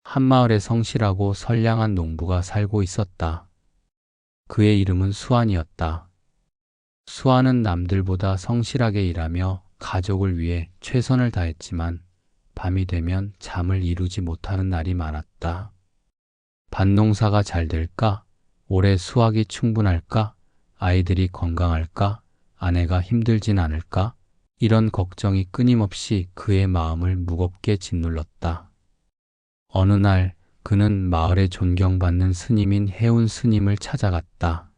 한마을에 성실하고 선량한 농부가 살고 있었다. 그의 이름은 수완이었다. 수완은 남들보다 성실하게 일하며 가족을 위해 최선을 다했지만 밤이 되면 잠을 이루지 못하는 날이 많았다. 밭농사가 잘 될까? 올해 수확이 충분할까? 아이들이 건강할까? 아내가 힘들진 않을까? 이런 걱정이 끊임없이 그의 마음을 무겁게 짓눌렀다. 어느 날 그는 마을에 존경받는 스님인 해운 스님을 찾아갔다.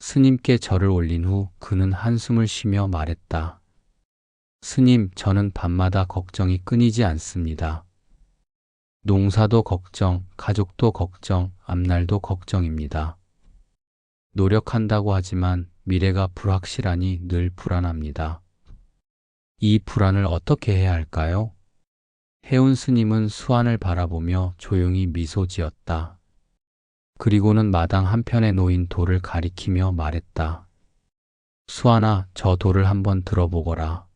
스님께 절을 올린 후 그는 한숨을 쉬며 말했다. 스님, 저는 밤마다 걱정이 끊이지 않습니다. 농사도 걱정, 가족도 걱정, 앞날도 걱정입니다. 노력한다고 하지만 미래가 불확실하니 늘 불안합니다. 이 불안을 어떻게 해야 할까요? 해운 스님은 수완을 바라보며 조용히 미소 지었다. 그리고는 마당 한편에 놓인 돌을 가리키며 말했다. 수완아, 저 돌을 한번 들어보거라.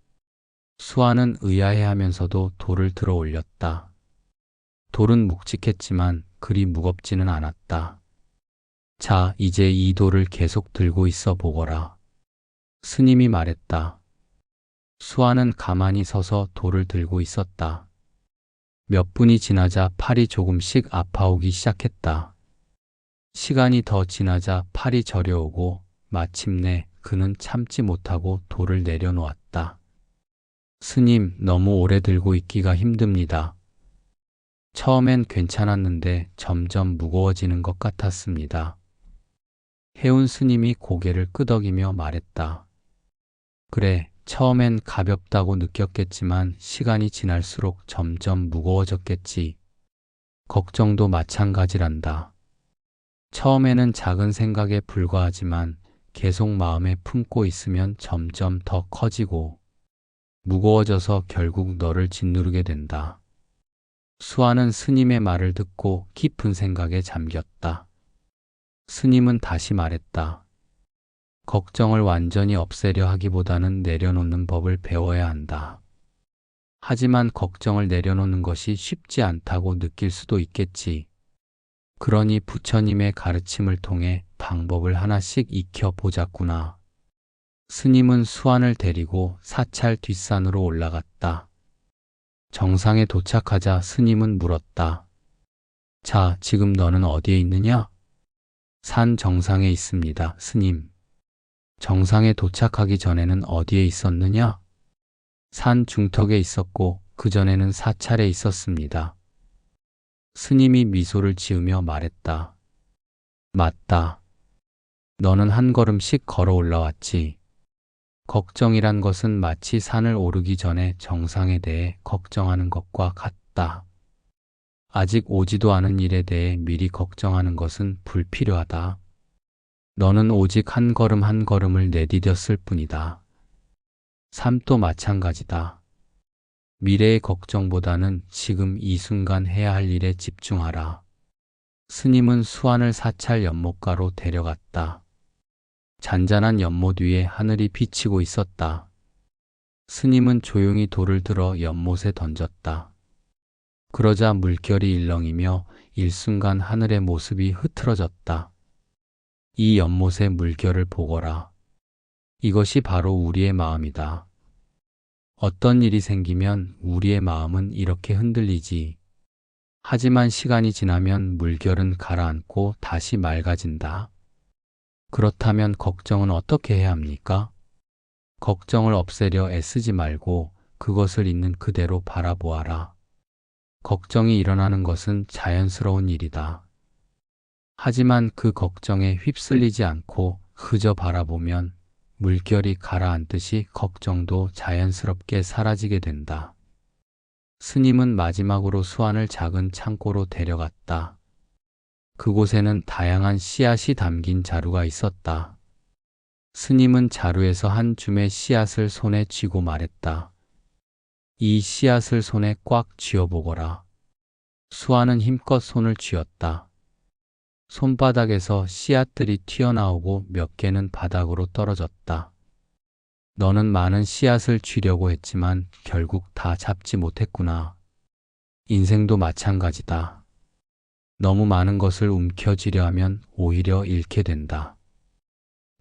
수완은 의아해하면서도 돌을 들어 올렸다. 돌은 묵직했지만 그리 무겁지는 않았다. 자, 이제 이 돌을 계속 들고 있어 보거라. 스님이 말했다. 수완은 가만히 서서 돌을 들고 있었다. 몇 분이 지나자 팔이 조금씩 아파오기 시작했다. 시간이 더 지나자 팔이 저려오고 마침내 그는 참지 못하고 돌을 내려놓았다. 스님, 너무 오래 들고 있기가 힘듭니다. 처음엔 괜찮았는데 점점 무거워지는 것 같았습니다. 해운 스님이 고개를 끄덕이며 말했다. 그래, 처음엔 가볍다고 느꼈겠지만 시간이 지날수록 점점 무거워졌겠지. 걱정도 마찬가지란다. 처음에는 작은 생각에 불과하지만 계속 마음에 품고 있으면 점점 더 커지고 무거워져서 결국 너를 짓누르게 된다. 수완은 스님의 말을 듣고 깊은 생각에 잠겼다. 스님은 다시 말했다. 걱정을 완전히 없애려 하기보다는 내려놓는 법을 배워야 한다. 하지만 걱정을 내려놓는 것이 쉽지 않다고 느낄 수도 있겠지. 그러니 부처님의 가르침을 통해 방법을 하나씩 익혀보자꾸나. 스님은 수완을 데리고 사찰 뒷산으로 올라갔다. 정상에 도착하자 스님은 물었다. 자, 지금 너는 어디에 있느냐? 산 정상에 있습니다, 스님. 정상에 도착하기 전에는 어디에 있었느냐? 산 중턱에 있었고 그 전에는 사찰에 있었습니다. 스님이 미소를 지으며 말했다. 맞다. 너는 한 걸음씩 걸어 올라왔지. 걱정이란 것은 마치 산을 오르기 전에 정상에 대해 걱정하는 것과 같다. 아직 오지도 않은 일에 대해 미리 걱정하는 것은 불필요하다. 너는 오직 한 걸음 한 걸음을 내디뎠을 뿐이다. 삶도 마찬가지다. 미래의 걱정보다는 지금 이 순간 해야 할 일에 집중하라. 스님은 수완을 사찰 연못가로 데려갔다. 잔잔한 연못 위에 하늘이 비치고 있었다. 스님은 조용히 돌을 들어 연못에 던졌다. 그러자 물결이 일렁이며 일순간 하늘의 모습이 흐트러졌다. 이 연못의 물결을 보거라. 이것이 바로 우리의 마음이다. 어떤 일이 생기면 우리의 마음은 이렇게 흔들리지. 하지만 시간이 지나면 물결은 가라앉고 다시 맑아진다. 그렇다면 걱정은 어떻게 해야 합니까? 걱정을 없애려 애쓰지 말고 그것을 있는 그대로 바라보아라. 걱정이 일어나는 것은 자연스러운 일이다. 하지만 그 걱정에 휩쓸리지 않고 그저 바라보면 물결이 가라앉듯이 걱정도 자연스럽게 사라지게 된다. 스님은 마지막으로 수완을 작은 창고로 데려갔다. 그곳에는 다양한 씨앗이 담긴 자루가 있었다. 스님은 자루에서 한 줌의 씨앗을 손에 쥐고 말했다. 이 씨앗을 손에 꽉 쥐어보거라. 수완은 힘껏 손을 쥐었다. 손바닥에서 씨앗들이 튀어나오고 몇 개는 바닥으로 떨어졌다. 너는 많은 씨앗을 쥐려고 했지만 결국 다 잡지 못했구나. 인생도 마찬가지다. 너무 많은 것을 움켜쥐려 하면 오히려 잃게 된다.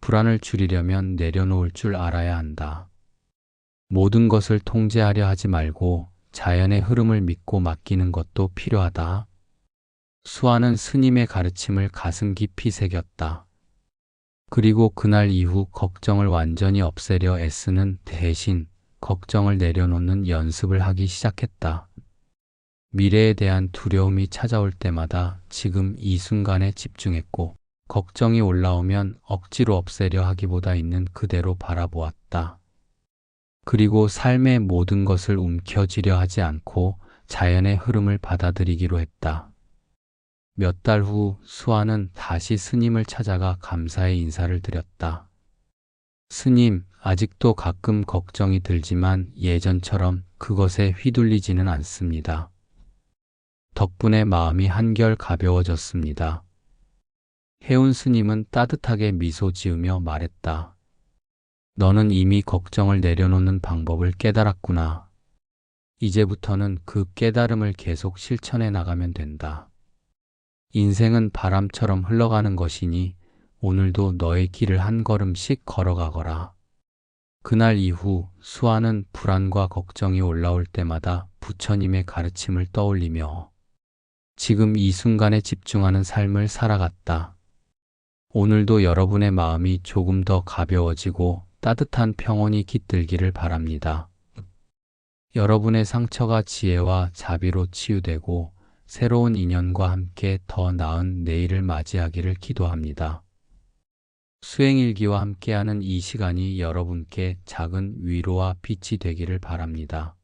불안을 줄이려면 내려놓을 줄 알아야 한다. 모든 것을 통제하려 하지 말고 자연의 흐름을 믿고 맡기는 것도 필요하다. 수아는 스님의 가르침을 가슴 깊이 새겼다. 그리고 그날 이후 걱정을 완전히 없애려 애쓰는 대신 걱정을 내려놓는 연습을 하기 시작했다. 미래에 대한 두려움이 찾아올 때마다 지금 이 순간에 집중했고, 걱정이 올라오면 억지로 없애려 하기보다 있는 그대로 바라보았다. 그리고 삶의 모든 것을 움켜쥐려 하지 않고 자연의 흐름을 받아들이기로 했다. 몇 달 후 수아는 다시 스님을 찾아가 감사의 인사를 드렸다. 스님, 아직도 가끔 걱정이 들지만 예전처럼 그것에 휘둘리지는 않습니다. 덕분에 마음이 한결 가벼워졌습니다. 해운 스님은 따뜻하게 미소 지으며 말했다. 너는 이미 걱정을 내려놓는 방법을 깨달았구나. 이제부터는 그 깨달음을 계속 실천해 나가면 된다. 인생은 바람처럼 흘러가는 것이니 오늘도 너의 길을 한 걸음씩 걸어가거라. 그날 이후 수아는 불안과 걱정이 올라올 때마다 부처님의 가르침을 떠올리며 지금 이 순간에 집중하는 삶을 살아갔다. 오늘도 여러분의 마음이 조금 더 가벼워지고 따뜻한 평온이 깃들기를 바랍니다. 여러분의 상처가 지혜와 자비로 치유되고 새로운 인연과 함께 더 나은 내일을 맞이하기를 기도합니다. 수행일기와 함께하는 이 시간이 여러분께 작은 위로와 빛이 되기를 바랍니다.